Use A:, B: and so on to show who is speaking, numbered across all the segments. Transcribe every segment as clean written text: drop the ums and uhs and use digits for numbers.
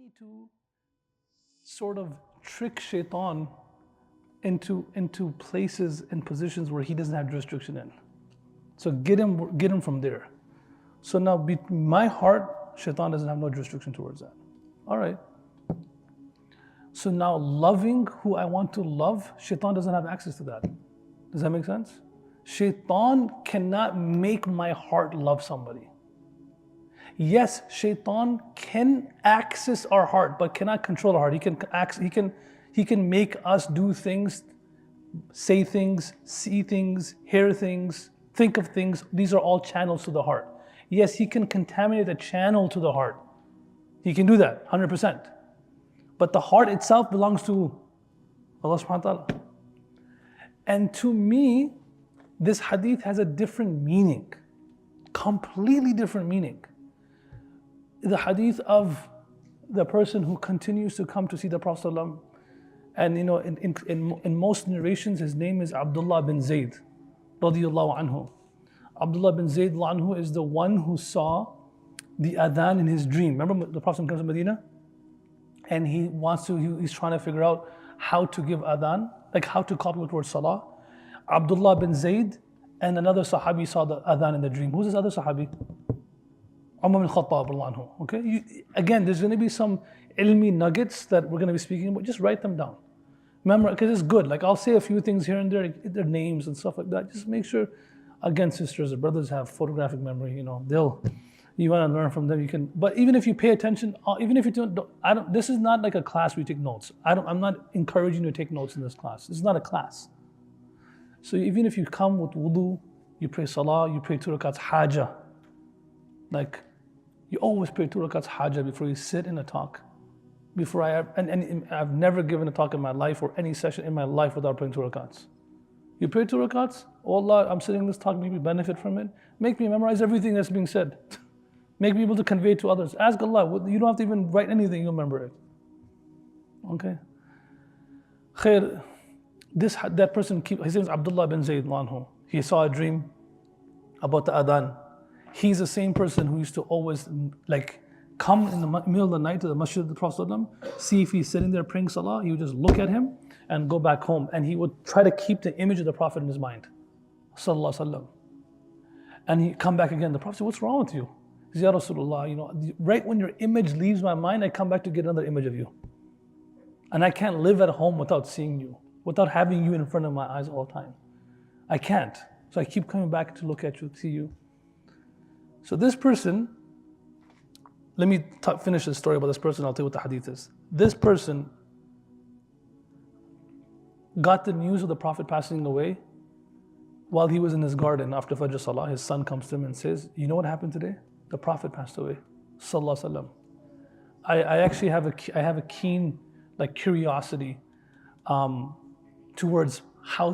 A: me to sort of trick shaitan into places and positions where he doesn't have jurisdiction in. So get him from there. So now my heart, shaitan doesn't have no jurisdiction towards that. All right. So now loving who I want to love, shaitan doesn't have access to that. Does that make sense? Shaitan cannot make my heart love somebody. Yes, shaitan can access our heart, but cannot control our heart. He can make us do things, say things, see things, hear things, think of things. These are all channels to the heart. Yes, he can contaminate the channel to the heart. He can do that, 100%. But the heart itself belongs to Allah subhanahu wa ta'ala. And to me, this hadith has a different meaning, completely different meaning. The hadith of the person who continues to come to see the Prophet ﷺ, and in most narrations his name is Abdullah bin Zayd radiyallahu anhu. Abdullah bin Zayd anhu is the one who saw the adhan in his dream. Remember the Prophet comes to Medina and he's trying to figure out how to give adhan, like how to call people towards salah. Abdullah bin Zayd and another sahabi saw the adhan in the dream. Who's this other sahabi? Umar bin Khattab. Okay, again, there's going to be some ilmi nuggets that we're going to be speaking about. Just write them down. Remember, because it's good. Like I'll say a few things here and there, their names and stuff like that. Just make sure. Again, sisters and brothers have photographic memory. You want to learn from them. You can. But even if you pay attention, even if you don't, this is not like a class where you take notes. I'm not encouraging you to take notes in this class. This is not a class. So even if you come with wudu, you pray salah, you pray 2 rakats hajah. Like, you always pray 2 rakats hajah before you sit in a talk. And I've never given a talk in my life or any session in my life without praying 2 rakats. You pray 2 rakats, oh Allah, I'm sitting in this talk, make me benefit from it. Make me memorize everything that's being said. Make me able to convey to others. Ask Allah, you don't have to even write anything, you'll remember it. Okay? Khair, that person, his name is Abdullah bin Zayd anhu. He saw a dream about the adhan. He's the same person who used to always come in the middle of the night to the masjid of the Prophet ﷺ, see if he's sitting there praying salah. He would just look at him and go back home, and he would try to keep the image of the Prophet in his mind, sallallahu alaihi wasallam. And he'd come back again. The Prophet said, "What's wrong with you?" He said, "Ya Rasulullah, right when your image leaves my mind, I come back to get another image of you. And I can't live at home without seeing you, without having you in front of my eyes all the time. I can't. So I keep coming back to look at you, see you." So this person, let me finish the story about this person, I'll tell you what the hadith is. This person got the news of the Prophet passing away while he was in his garden after Fajr Salah. His son comes to him and says, "You know what happened today? The Prophet passed away, sallallahu alaihi wasallam." I actually have a keen curiosity towards how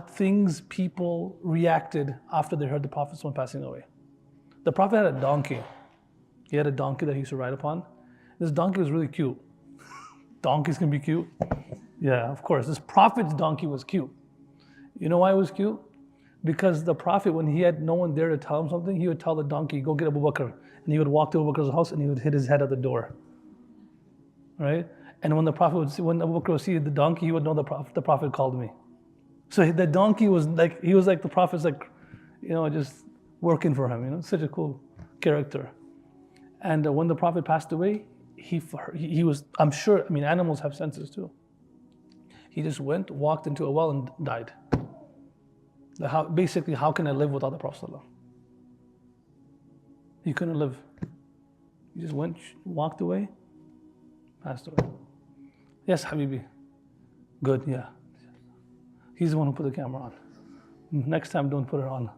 A: people reacted after they heard the Prophet's one passing away. The Prophet had a donkey. He had a donkey that he used to ride upon. This donkey was really cute. Donkeys can be cute. Yeah, of course. This Prophet's donkey was cute. You know why it was cute? Because the Prophet, when he had no one there to tell him something, he would tell the donkey, "Go get Abu Bakr." And he would walk to Abu Bakr's house and he would hit his head at the door. Right? And when Abu Bakr would see the donkey, he would know the Prophet called me. So the donkey was the Prophet's just working for him, such a cool character. And when the Prophet passed away, he was, I'm sure, animals have senses too. He just walked into a well and died. How can I live without the Prophet ﷺ? He couldn't live. He just walked away, passed away. Yes, Habibi. Good, yeah. He's the one who put the camera on. Next time, don't put it on.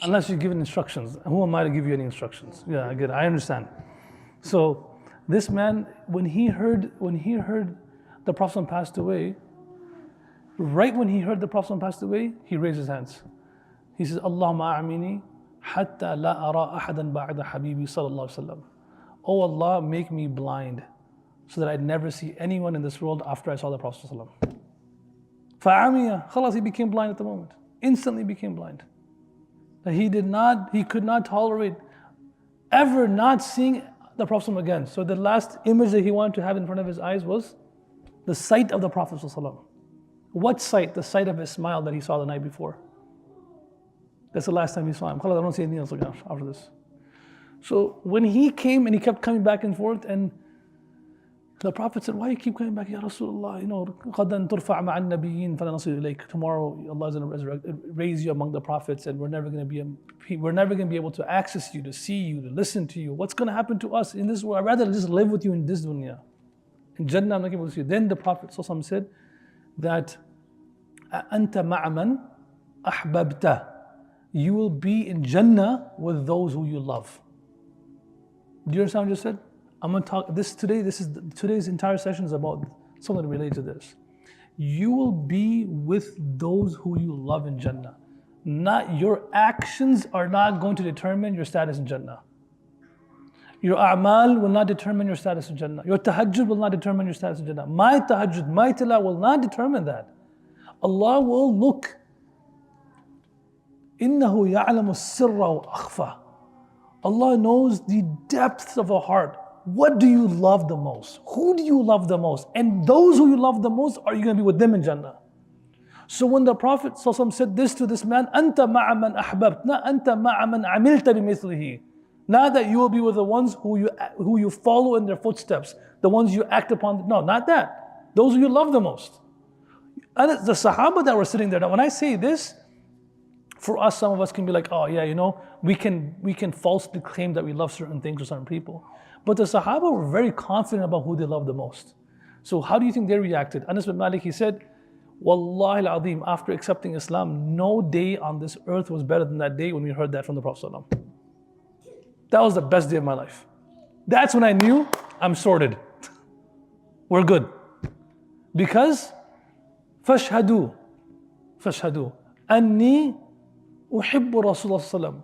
A: Unless you're given instructions. Who am I to give you any instructions? Yeah, I get it. I understand. So this man, when he heard the Prophet passed away, right when he heard the Prophet passed away, he raised his hands. He says, "Allahumma a'mini hatta la ara ahadan ba'da habibi sallallahu alaihi wasallam." Oh Allah, make me blind so that I'd never see anyone in this world after I saw the Prophet sallallahu alaihi wasallam. Fa'amiya, khalas, he became blind at the moment. Instantly became blind. That he could not tolerate ever not seeing the Prophet again. So the last image that he wanted to have in front of his eyes was the sight of the Prophet. What sight? The sight of his smile that he saw the night before. That's the last time he saw him. I don't see anything else again after this. So when he came and he kept coming back and forth, and the Prophet said, why you keep coming back, Ya Rasulullah? غَدًا تُرْفَعْ مَعَ النَّبِيِّينَ فَلَا نَصِلُ إِلَيْكَ. Tomorrow Allah is going to raise you among the prophets, and we're never going to be able to access you, to see you, to listen to you. What's going to happen to us in this world? I'd rather just live with you in this dunya. In Jannah, I'm not able to see you. Then the Prophet ﷺ said that أَنْتَ مَعَ مَنْ أَحْبَبْتَ. You will be in Jannah with those who you love. Do you understand what I just said? I'm going to talk today's entire session is about something related to this. You will be with those who you love in Jannah. Not your actions are not going to determine your status in Jannah. Your a'mal will not determine your status in Jannah. Your tahajjud will not determine your status in Jannah. My tahajjud, my tilawah will not determine that. Allah will look. إِنَّهُ يَعْلَمُ السِّرَّ وَأَخْفَى. Allah knows the depths of a heart. What do you love the most? Who do you love the most? And those who you love the most, are you going to be with them in Jannah? So when the Prophet ﷺ said this to this man, أَنْتَ مَعَ مَنْ أَحْبَبْتَ, not أَنْتَ مَعَ مَنْ عَمِلْتَ بِمِثْلِهِ. Not that you will be with the ones who you follow in their footsteps, the ones you act upon. No, not that. Those who you love the most. And the Sahaba that were sitting there. Now when I say this, for us, some of us can be like, oh yeah, we can falsely claim that we love certain things or certain people. But the Sahaba were very confident about who they loved the most. So how do you think they reacted? Anas bin Malik, he said, Wallahi al-Azim, after accepting Islam, no day on this earth was better than that day when we heard that from the Prophet ﷺ. That was the best day of my life. That's when I knew I'm sorted. We're good. Because فاشهدوا أني أحب رسول الله صلى الله عليه وسلم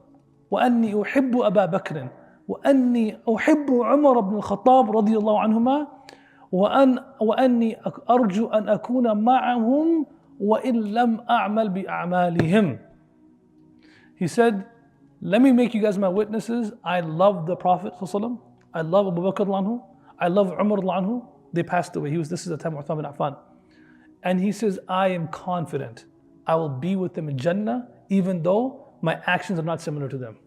A: وأني أحب أبا بكر وأني أحب عمر بن الخطاب رضي الله عنهما وأني أرجو أن أكون معهم وإن لم أعمل بأعمالهم. He said, let me make you guys my witnesses. I love the Prophet ﷺ. I love Abu Bakr anhu. I love Umar anhu. They passed away. This is the time of Uthman bin Affan. And he says, I am confident I will be with them in Jannah, even though my actions are not similar to them.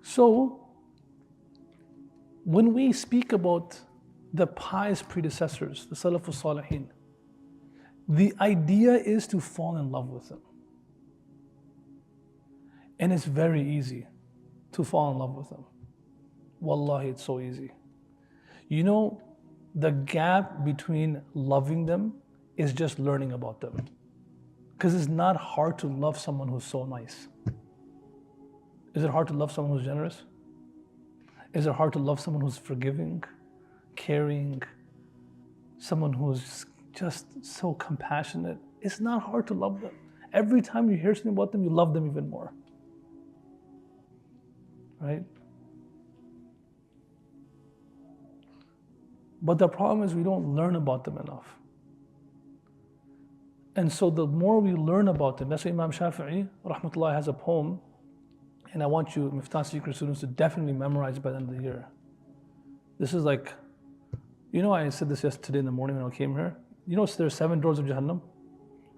A: So, when we speak about the pious predecessors, the Salafus Salihin, the idea is to fall in love with them. And it's very easy to fall in love with them. Wallahi, it's so easy. The gap between loving them is just learning about them. Because it's not hard to love someone who's so nice. Is it hard to love someone who's generous? Is it hard to love someone who's forgiving, caring, someone who's just so compassionate? It's not hard to love them. Every time you hear something about them, you love them even more. Right? But the problem is we don't learn about them enough. And so the more we learn about them, that's why Imam Shafi'i, rahmatullah, has a poem, and I want you, Miftah Secret students, to definitely memorize it by the end of the year. This is like, I said this yesterday in the morning when I came here. There's 7 doors of Jahannam,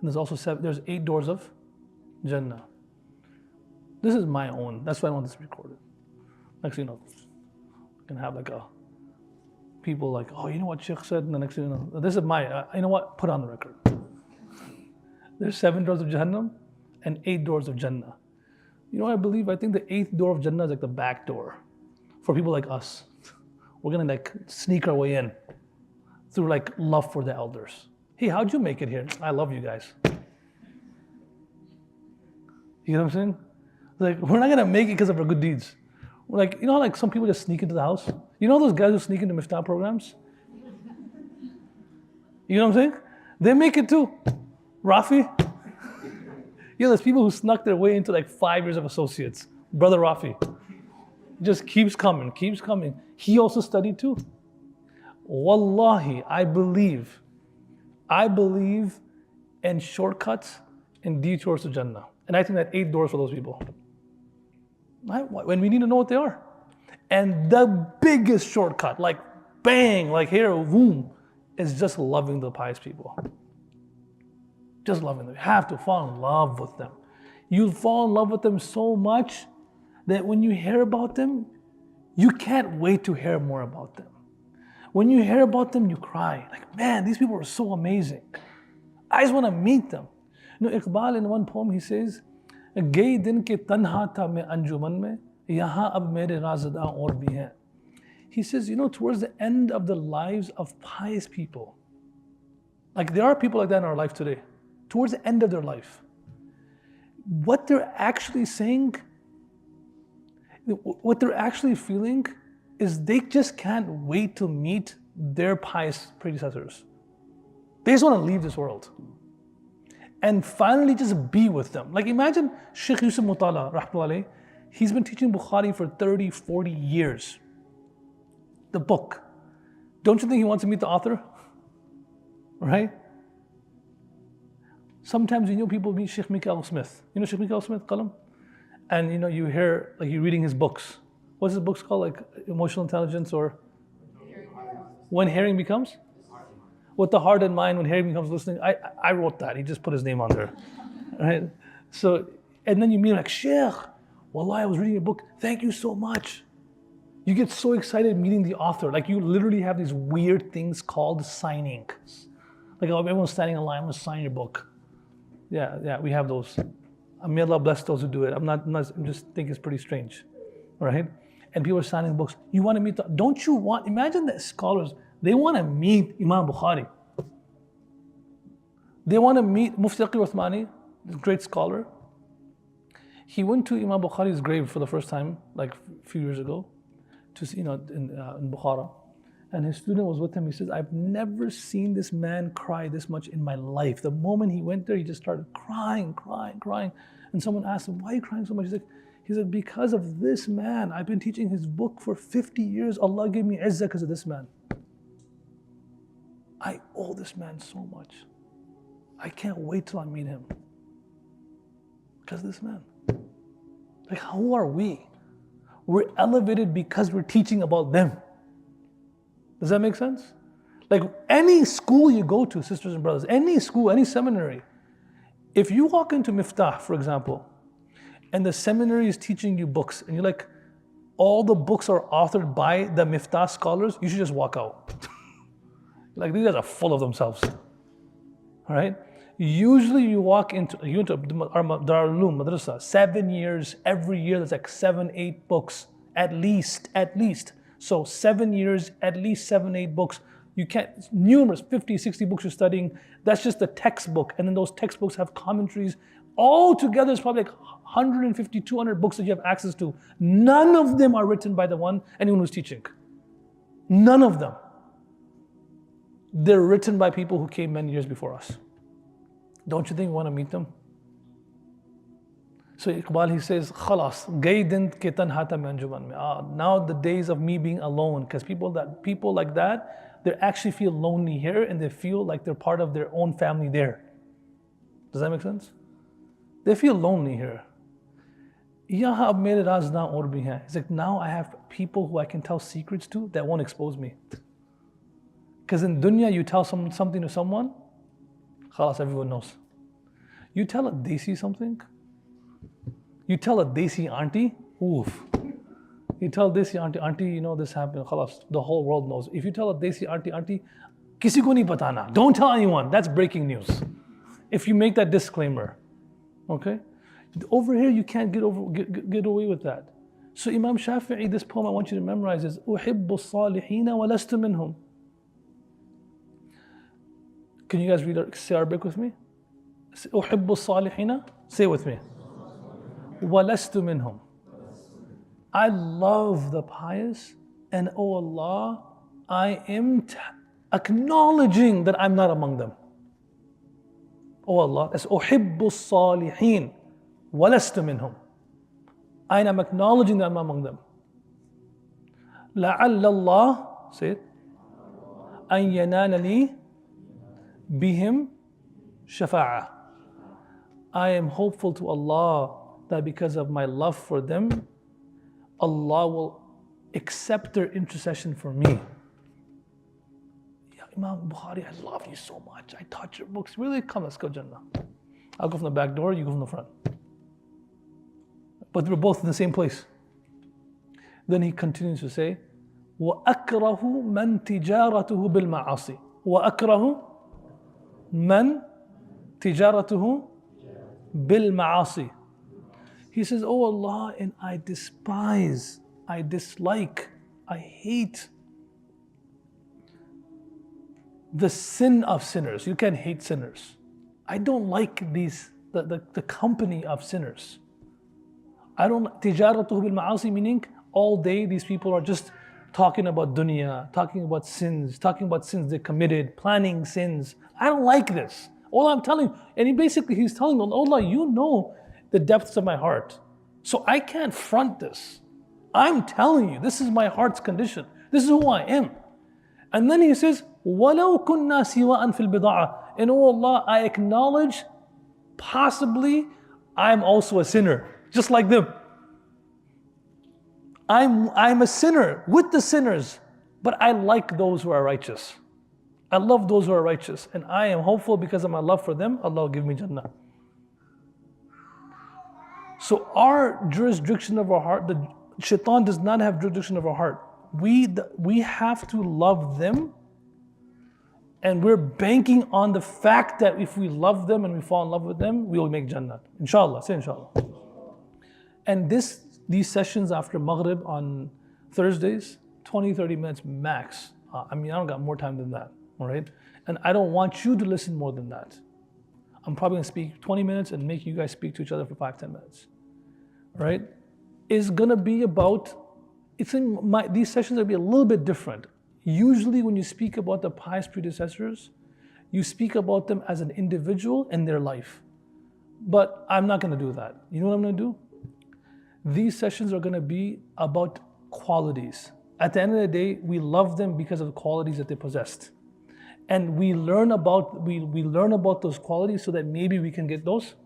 A: and there's 8 doors of Jannah. This is my own, that's why I want this recorded. Next thing you know, I can have people like, oh, you know what Sheikh said? And the next thing you know, this is you know what? Put it on the record. There's 7 doors of Jahannam and 8 doors of Jannah. I think the 8th door of Jannah is like the back door for people like us. We're gonna sneak our way in through love for the elders. Hey, how'd you make it here? I love you guys. You know what I'm saying? We're not gonna make it because of our good deeds. We're how some people just sneak into the house? Those guys who sneak into Miftah programs? You know what I'm saying? They make it too. Rafi? There's people who snuck their way into 5 years of associates. Brother Rafi. Just keeps coming. He also studied too. Wallahi, I believe in shortcuts and detours to Jannah. And I think that 8 doors for those people. Right? When we need to know what they are. And the biggest shortcut, like bang, like here, boom, is just loving the pious people. Just loving them. You have to fall in love with them. You'll fall in love with them so much that when you hear about them, you can't wait to hear more about them. When you hear about them, you cry. Like, man, these people are so amazing. I just want to meet them. You know, Iqbal in one poem, he says, "Gay din ke tanha tha main anjuman mein, yahan ab mere razada aur bhi hain." He says, you know, towards the end of the lives of pious people, like there are people like that in our life today, towards the end of their life, what they're actually saying, what they're actually feeling is they just can't wait to meet their pious predecessors. They just want to leave this world and finally just be with them. Like imagine Sheikh Yusuf Mutala, rahmatullahi, he's been teaching Bukhari for 30, 40 years. The book. Don't you think he wants to meet the author? Right? Sometimes you know people meet Sheikh Mikael Smith. You know Sheikh Mikael Smith, Qalam? And you know, you hear, like you're reading his books. What's his books called? Like Emotional Intelligence or When Hearing Becomes? With the heart and mind, when hearing becomes listening. I wrote that. He just put his name on there. Right? So, and then you meet like, Sheikh, Wallah, I was reading your book. Thank you so much. You get so excited meeting the author. Like you literally have these weird things called signing. Like everyone's standing in line, I'm going to sign your book. Yeah, we have those. May Allah bless those who do it. I just think it's pretty strange, right? And people are signing books. You want to meet, imagine the scholars, they want to meet Imam Bukhari. They want to meet Mufti Taqi Uthmani, this great scholar. He went to Imam Bukhari's grave for the first time, like a few years ago, in Bukhara. And his student was with him. He says, I've never seen this man cry this much in my life. The moment he went there, he just started crying. And someone asked him, why are you crying so much? He said, because of this man. I've been teaching his book for 50 years. Allah gave me izzah because of this man. I owe this man so much. I can't wait till I meet him. Because of this man. Like, who are we? We're elevated because we're teaching about them. Does that make sense? Like any school you go to, sisters and brothers, any school, any seminary, if you walk into Miftah, for example, and the seminary is teaching you books, and you're like, all the books are authored by the Miftah scholars, you should just walk out. Like these guys are full of themselves. All right? Usually you walk into our Darul Uloom Madrasa, 7 years, every year there's like 7, 8 books, at least. So 7 years, at least 7, 8 books. You can't, numerous, 50, 60 books you're studying. That's just the textbook. And then those textbooks have commentaries. All together it's probably like 150, 200 books that you have access to. None of them are written by anyone who's teaching. None of them. They're written by people who came many years before us. Don't you think we want to meet them? So Iqbal, he says, Khalas, gaydin ke tanhata mein anjuman mein. Now the days of me being alone, because people like that, they actually feel lonely here and they feel like they're part of their own family there. Does that make sense? They feel lonely here. Yahan ab mere raaz na aur bhi hain. It's like now I have people who I can tell secrets to that won't expose me. Because in dunya, you tell something to someone, khalas, everyone knows. You tell a desi something, you tell a desi auntie, oof. You tell desi auntie, you know this happened, khalas, the whole world knows. If you tell a desi auntie, kisi ko nahi batana. Don't tell anyone, that's breaking news. If you make that disclaimer, okay? Over here, you can't get away with that. So Imam Shafi'i, this poem I want you to memorize is, أُحِبُّ الصَّالِحِينَ وَلَسْتُ مِنْهُمْ. Can you guys say Arabic with me? أُحِبُّ الصَّالِحِينَ. Say it with me. وَلَسْتُ مِنْهُمْ. I love the pious, and oh Allah, I am acknowledging that I'm not among them. Oh Allah, that's أُحِبُّ الصَّالِحِينَ وَلَسْتُ مِنْهُمْ. I am acknowledging that I'm among them. لَعَلَّ اللَّهِ, say it, أَن يَنَالَ لِي بِهِمْ شَفَاعَةً. I am hopeful to Allah that because of my love for them, Allah will accept their intercession for me. Imam Bukhari, I love you so much. I taught your books. Really? Come, let's go Jannah. I'll go from the back door, you go from the front. But we're both in the same place. Then he continues to say, وَأَكْرَهُ مَنْ تِجَارَتُهُ بِالْمَعَاصِي وَأَكْرَهُ مَنْ تِجَارَتُهُ بِالْمَعَاصِي. He says, oh Allah, and I despise, I dislike, I hate the sin of sinners. You can't hate sinners. I don't like the company of sinners. I don't, تِجَارَتُهُ بِالْمَعَاصِي, meaning all day these people are just talking about dunya, talking about sins they committed, planning sins. I don't like this. All I'm telling, and he's telling them, Allah, you know the depths of my heart. So I can't front this. I'm telling you, this is my heart's condition. This is who I am. And then he says, وَلَوْ كُنَّا سِوَاءً فِي الْبِضَاعَةِ. And oh Allah, I acknowledge, possibly, I'm also a sinner, just like them. I'm a sinner with the sinners, but I like those who are righteous. I love those who are righteous, and I am hopeful because of my love for them, Allah will give me Jannah. So our jurisdiction of our heart, the shaitan does not have jurisdiction of our heart. We have to love them, and we're banking on the fact that if we love them and we fall in love with them, we will make Jannah. Inshallah, say inshallah. And these sessions after Maghrib on Thursdays, 20-30 minutes max. I don't got more time than that, all right? And I don't want you to listen more than that. I'm probably gonna speak 20 minutes and make you guys speak to each other for 5-10 minutes, right? Is gonna be about, these sessions will be a little bit different. Usually when you speak about the pious predecessors, you speak about them as an individual and their life. But I'm not gonna do that. You know what I'm gonna do? These sessions are gonna be about qualities. At the end of the day, we love them because of the qualities that they possessed. And we learn about those qualities so that maybe we can get those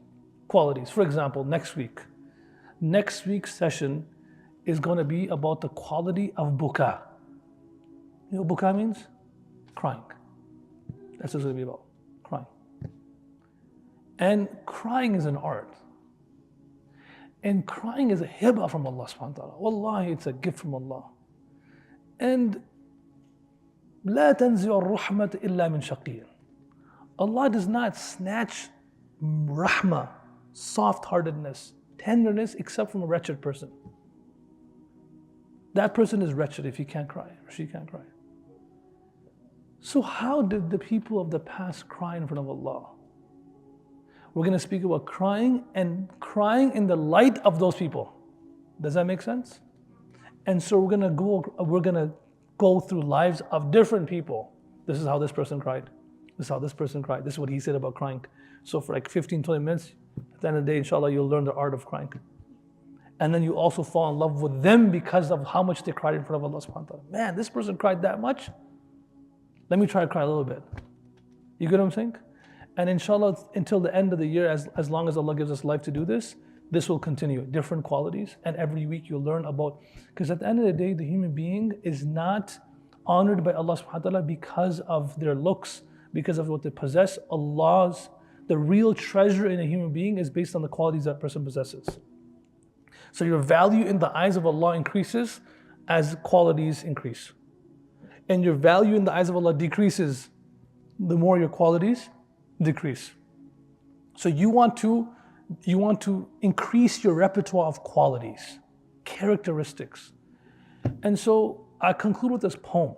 A: qualities. For example, next week's session is going to be about the quality of buka. You know what buka means? Crying. That's what it's going to be about, crying. And crying is an art. And crying is a hibah from Allah subhanahu wa ta'ala. Wallahi, it's a gift from Allah. And لا تنزع الرحمة إلا من شقي. Allah does not snatch rahmah, soft-heartedness, tenderness, except from a wretched person. That person is wretched if he can't cry or she can't cry. So how did the people of the past cry in front of Allah? We're going to speak about crying and crying in the light of those people. Does that make sense? And so we're going to go through lives of different people. This is how this person cried. This is how this person cried. This is what he said about crying. So for like 15-20 minutes, at the end of the day, inshallah, you'll learn the art of crying. And then you also fall in love with them because of how much they cried in front of Allah subhanahu wa ta'ala. Man, this person cried that much? Let me try to cry a little bit. You get what I'm saying? And inshallah, until the end of the year, as long as Allah gives us life to do this will continue, different qualities. And every week you'll learn about, because at the end of the day, the human being is not honored by Allah subhanahu wa ta'ala because of their looks, because of what they possess. The real treasure in a human being is based on the qualities that person possesses. So your value in the eyes of Allah increases as qualities increase. And your value in the eyes of Allah decreases the more your qualities decrease. So you want to increase your repertoire of qualities, characteristics. And so I conclude with this poem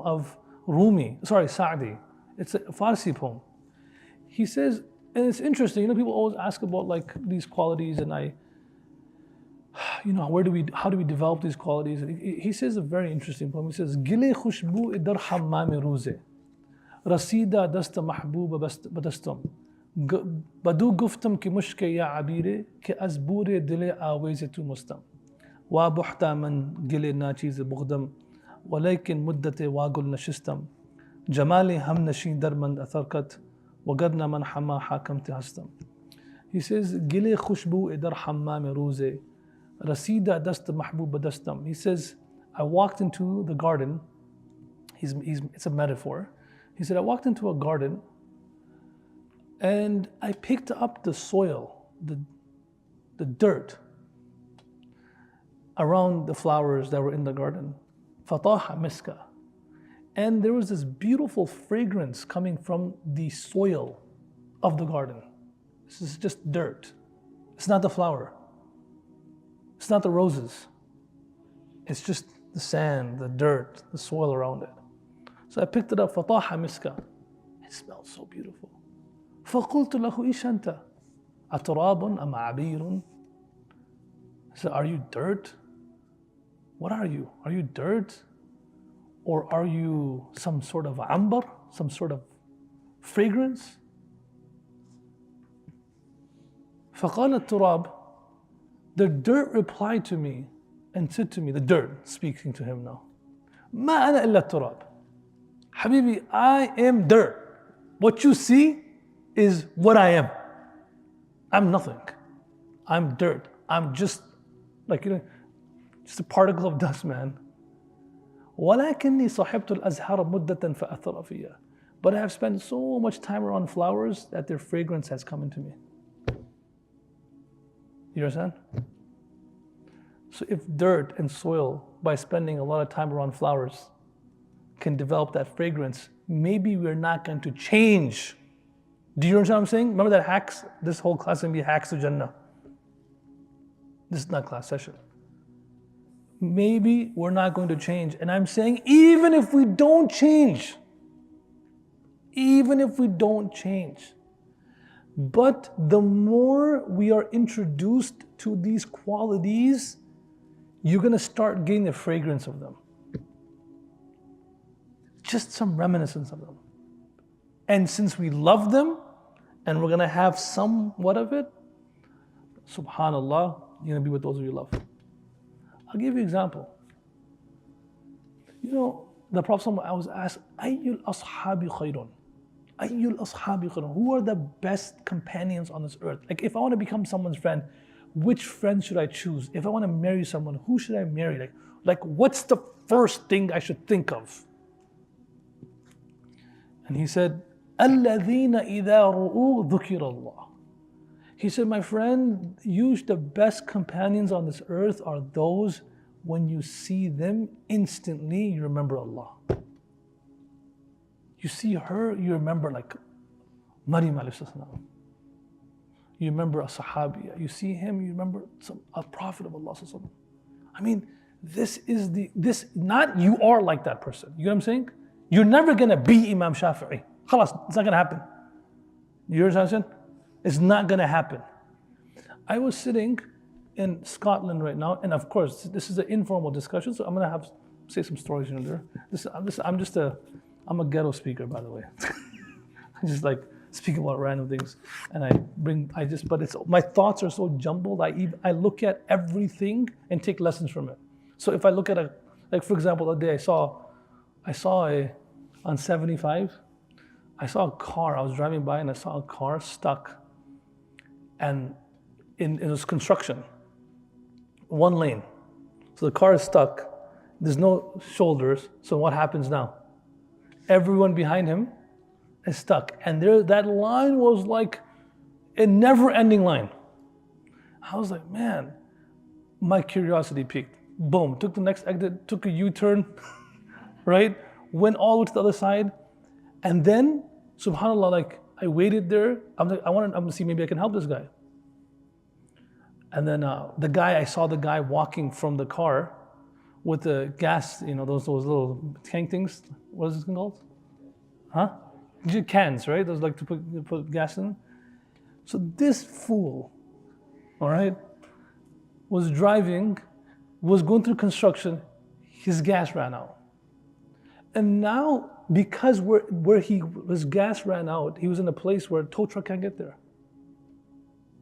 A: of Sa'di. It's a Farsi poem. He says, and it's interesting, people always ask about like these qualities and how do we develop these qualities? He says a very interesting poem. He says, Gile khushbu idar hammam ruze, rasida dasta mahbooba badastum. بدو گفتم که مشک یا عبیره که از بور دل آویز تو مستم و بحتا من گل ناچیز بغدم ولیکن مدت واگل نشستم جمال هم نشین در من اثر کت وگرنه من حما حاکمت هستم. He says گل خوشبو در حمام روزه Rasida dasta mahbuba dastam. He says, I walked into the garden. It's a metaphor. He said, I walked into a garden and I picked up the soil, the dirt around the flowers that were in the garden. Fataha miska. And there was this beautiful fragrance coming from the soil of the garden. This is just dirt. It's not the flower. It's not the roses. It's just the sand, the dirt, the soil around it. So I picked it up, fataha miska. It smelled so beautiful. فَقُلْتُ لَهُ إِيشْ أَنْتَ أَتُرَابٌ أَمْ عَبِيرٌ. I said, are you dirt? What are you? Are you dirt? Or are you some sort of ambar? Some sort of fragrance? فَقَالَ التُّرَابُ. The dirt replied to me and said to me, the dirt speaking to him now, مَا أَنَا إِلَّا التُّرَابُ. Habibi, I am dirt. What you see is what I am. I'm nothing. I'm dirt. I'm just like, just a particle of dust, man. وَلَكِنِّي صَحِبْتُ الْأَزْهَارَ مُدَّةً فَأَثَرَ فِيهَا. But I have spent so much time around flowers that their fragrance has come into me. You understand? So if dirt and soil, by spending a lot of time around flowers, can develop that fragrance, maybe we're not going to change. Do you understand what I'm saying? Remember that hacks? This whole class is going to be hacks to Jannah. This is not class session. Maybe we're not going to change. And I'm saying even if we don't change, but the more we are introduced to these qualities, you're going to start getting the fragrance of them. Just some reminiscence of them. And since we love them, and we're going to have somewhat of it, subhanallah, you're going to be with those who you love. I'll give you an example. The Prophet, I was asked, Ayyul ashabi khayrun? Ayyul ashabi khayrun? Who are the best companions on this earth? Like if I want to become someone's friend, which friend should I choose? If I want to marry someone, who should I marry? Like what's the first thing I should think of? And he said, الَّذِينَ إِذَا رُؤُوا ذُكِرَ اللَّهِ. He said, my friend, the best companions on this earth are those when you see them, instantly you remember Allah. You see her, you remember like Maryam alayhi salam. You remember a sahabiya. You see him, you remember a prophet of Allah. I mean, not you are like that person. You know what I'm saying? You're never going to be Imam Shafi'i. Khalas, it's not going to happen. You understand? It's not going to happen. I was sitting in Scotland right now, and of course, this is an informal discussion, so I'm going to say some stories here and there. I'm a ghetto speaker, by the way. I just like speak about random things, and my thoughts are so jumbled. I look at everything and take lessons from it. So if I look at for example, the day I saw on 75, I saw a car. I was driving by and I saw a car stuck, and it was construction, one lane. So the car is stuck. There's no shoulders. So what happens now? Everyone behind him is stuck, and that line was like a never-ending line. I was like, man, my curiosity peaked. Boom, took the next exit, took a U-turn, right? Went all the way to the other side, and then, subhanAllah, like I waited there. I'm going to see maybe I can help this guy. And then I saw the guy walking from the car with the gas, those little tank things. What is this thing called? Huh? Cans, right? Those like to put gas in. So this fool, all right, was going through construction. His gas ran out. And now, because where his gas ran out, he was in a place where a tow truck can't get there.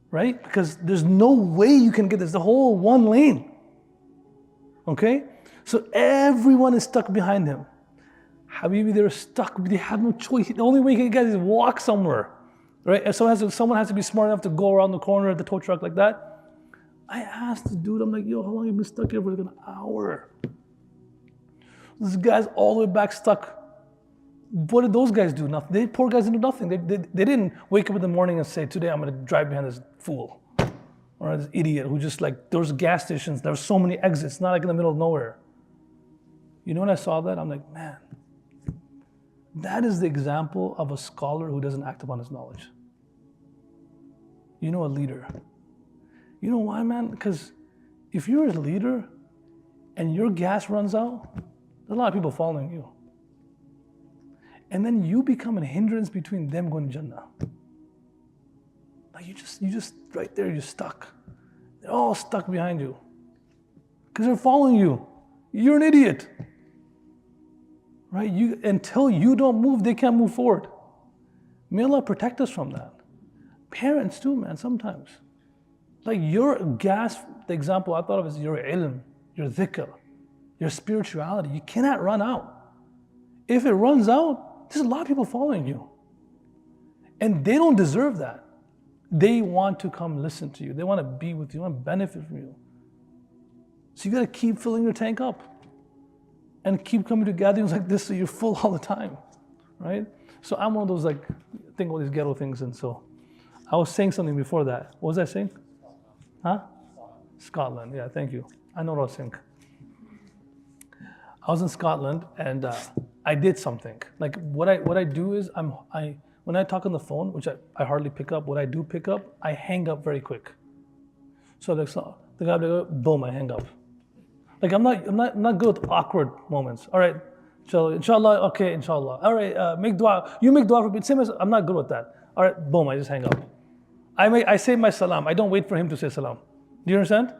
A: Right? Because there's no way you can get this. The whole one lane. Okay? So everyone is stuck behind him. Habibi, they're stuck. They have no choice. The only way you can get is walk somewhere. Right? And someone has to be smart enough to go around the corner of the tow truck like that. I asked the dude, I'm like, yo, how long have you been stuck here for like an hour? This guy's all the way back stuck. What did those guys do? Nothing. They poor guys didn't do nothing. They didn't wake up in the morning and say, today I'm going to drive behind this fool or this idiot who just like, there was gas stations, there were so many exits, not like in the middle of nowhere. You know when I saw that, I'm like, man, that is the example of a scholar who doesn't act upon his knowledge. You know, a leader. You know why, man? Because if you're a leader and your gas runs out, there's a lot of people following you. And then you become a hindrance between them going to Jannah. Like you just right there, you're stuck. They're all stuck behind you. Because they're following you. You're an idiot. Right? Until you don't move, they can't move forward. May Allah protect us from that. Parents too, man, sometimes. Like your gas, the example I thought of is your ilm, your dhikr, your spirituality. You cannot run out. If it runs out, there's a lot of people following you. And they don't deserve that. They want to come listen to you. They want to be with you, want to benefit from you. So you got to keep filling your tank up and keep coming to gatherings like this so you're full all the time, right? So I'm one of those like, think all these ghetto things. And so I was saying something before that. What was I saying? Huh? Scotland, yeah, thank you. I know what I was saying. I was in Scotland and I did something. Like what I do is when I talk on the phone, which I hardly pick up, what I do pick up, I hang up very quick. So the guy will go, boom, I hang up. Like I'm not good with awkward moments. All right, so inshallah, okay, inshallah. All right, make dua. You make dua for me. Same as I'm not good with that. All right, boom, I just hang up. I say my salam. I don't wait for him to say salam. Do you understand?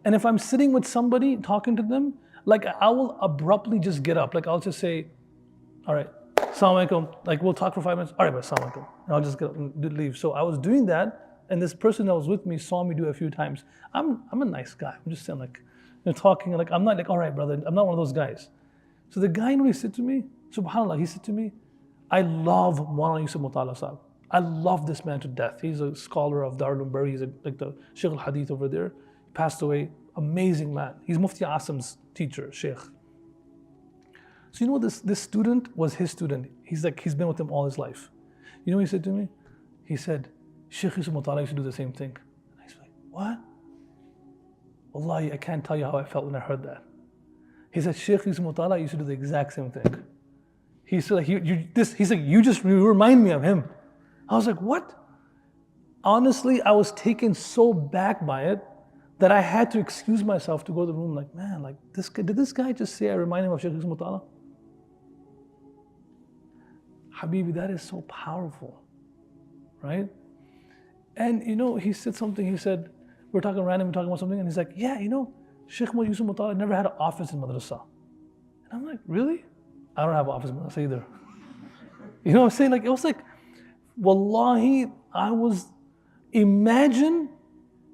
A: And if I'm sitting with somebody talking to them, like I will abruptly just get up. Like I'll just say, all right, assalamu alaikum. Like we'll talk for 5 minutes. All right, assalamu alaikum. And I'll just get up and leave. So I was doing that, and this person that was with me saw me do it a few times. I'm a nice guy. I'm just saying like, talking like I'm not like, all right, brother. I'm not one of those guys. So the guy, he said to me, subhanallah, he said to me, I love Maulana Yusuf Mutala Sahib. I love this man to death. He's a scholar of Darul Umm. He's like the Sheikh al-Hadith over there. He passed away. Amazing man. He's Mufti Asim's teacher, Sheikh. So you know this student was his student. He's been with him all his life. You know what he said to me? He said, Sheikh Yusuf Mutala used to do the same thing. And I was like, what? Wallahi, I can't tell you how I felt when I heard that. He said, Sheikh Yusuf Mutala used to do the exact same thing. He said, you remind me of him. I was like, what? Honestly, I was taken so back by it that I had to excuse myself to go to the room like, man, like did this guy just say I remind him of Shaykh Yusuf Mutala? Habibi, that is so powerful, right? And he said something, he said, we're talking randomly, talking about something, and he's like, yeah, Shaykh Yusuf Mutala never had an office in madrasa. And I'm like, really? I don't have an office in madrasa either. You know what I'm saying? Like, it was like, wallahi, imagine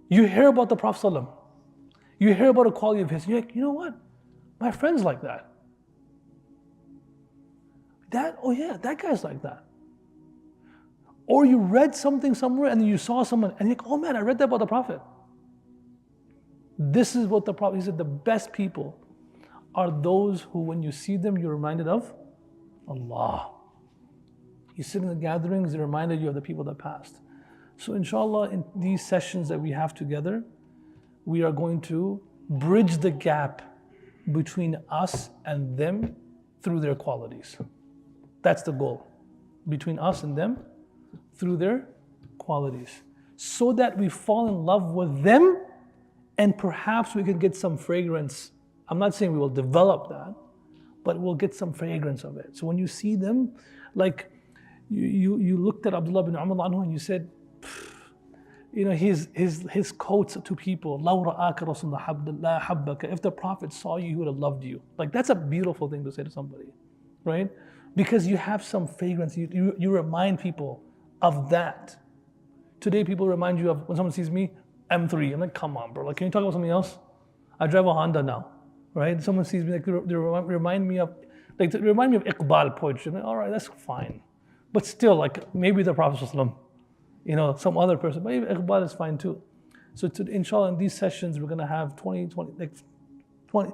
A: you hear about the Prophet ﷺ. You hear about a quality of his, you're like, you know what? My friend's like that. Oh yeah, that guy's like that. Or you read something somewhere and then you saw someone and you're like, oh man, I read that about the Prophet. This is what the Prophet, he said, the best people are those who when you see them, you're reminded of Allah. You sit in the gatherings, they're reminded you of the people that passed. So inshallah, in these sessions that we have together, we are going to bridge the gap between us and them through their qualities. That's the goal. Between us and them through their qualities. So that we fall in love with them and perhaps we can get some fragrance. I'm not saying we will develop that, but we'll get some fragrance of it. So when you see them, like you looked at Abdullah bin Umar and you said, his quotes to people, لَوْ رَآكَ رَسُولُ اللَّهِ حَبَّكَ. If the Prophet saw you, he would have loved you. Like that's a beautiful thing to say to somebody, right? Because you have some fragrance, you remind people of that. Today people remind you of, when someone sees me, M3. I'm like, come on bro, like can you talk about something else? I drive a Honda now, right? Someone sees me, like they remind me of Iqbal poetry. I'm like, all right, that's fine. But still, like maybe the Prophet ﷺ, some other person, but even Iqbal is fine too. So inshallah, in these sessions, we're gonna have 20, like 20.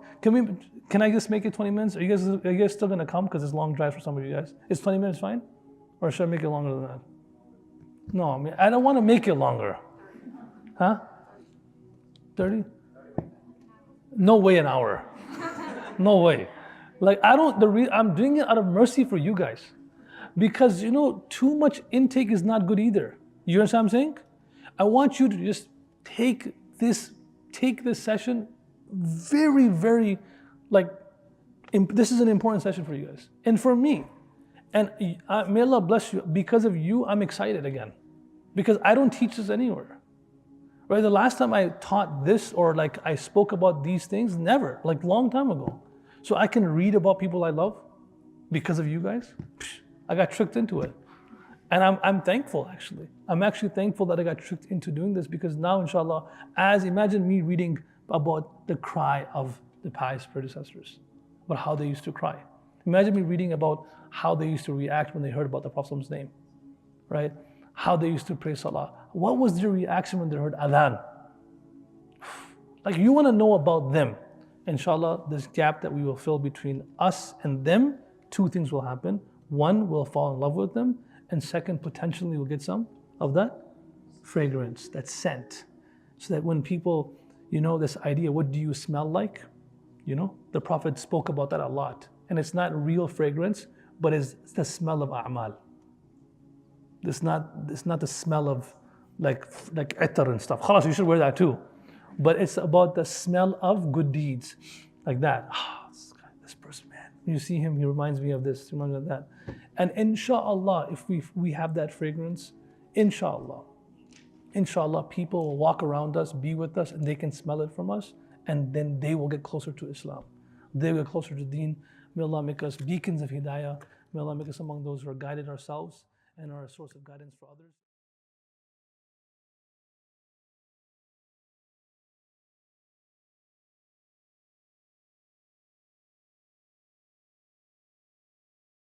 A: Can I just make it 20 minutes? Are you guys still gonna come? Because it's long drive for some of you guys. Is 20 minutes fine? Or should I make it longer than that? No, I mean, I don't want to make it longer. Huh? 30? No way an hour. No way. Like, I'm doing it out of mercy for you guys. Because, too much intake is not good either. You understand what I'm saying? I want you to just take this session very, very, this is an important session for you guys. And for me. And may Allah bless you. Because of you, I'm excited again. Because I don't teach this anywhere. Right? The last time I taught this or I spoke about these things, never. Long time ago. So I can read about people I love because of you guys. I got tricked into it. And I'm thankful, actually. I'm actually thankful that I got tricked into doing this because now, inshallah, imagine me reading about the cry of the pious predecessors, about how they used to cry. Imagine me reading about how they used to react when they heard about the Prophet's name, right? How they used to pray salah. What was their reaction when they heard adhan? You want to know about them. Inshallah, this gap that we will fill between us and them, two things will happen. One, we'll fall in love with them. And second, potentially we'll get some of that fragrance, that scent. So that when people, this idea, what do you smell like? The Prophet spoke about that a lot. And it's not real fragrance, but it's the smell of a'mal. It's not the smell of like itar and stuff. Khalas, you should wear that too. But it's about the smell of good deeds. Like that. This person, man. You see him, he reminds me of this, reminds me of that. And inshallah, if we have that fragrance, inshallah, people will walk around us, be with us, and they can smell it from us, and then they will get closer to Islam. They will get closer to Deen. May Allah make us beacons of hidayah. May Allah make us among those who are guided ourselves and are a source of guidance for others.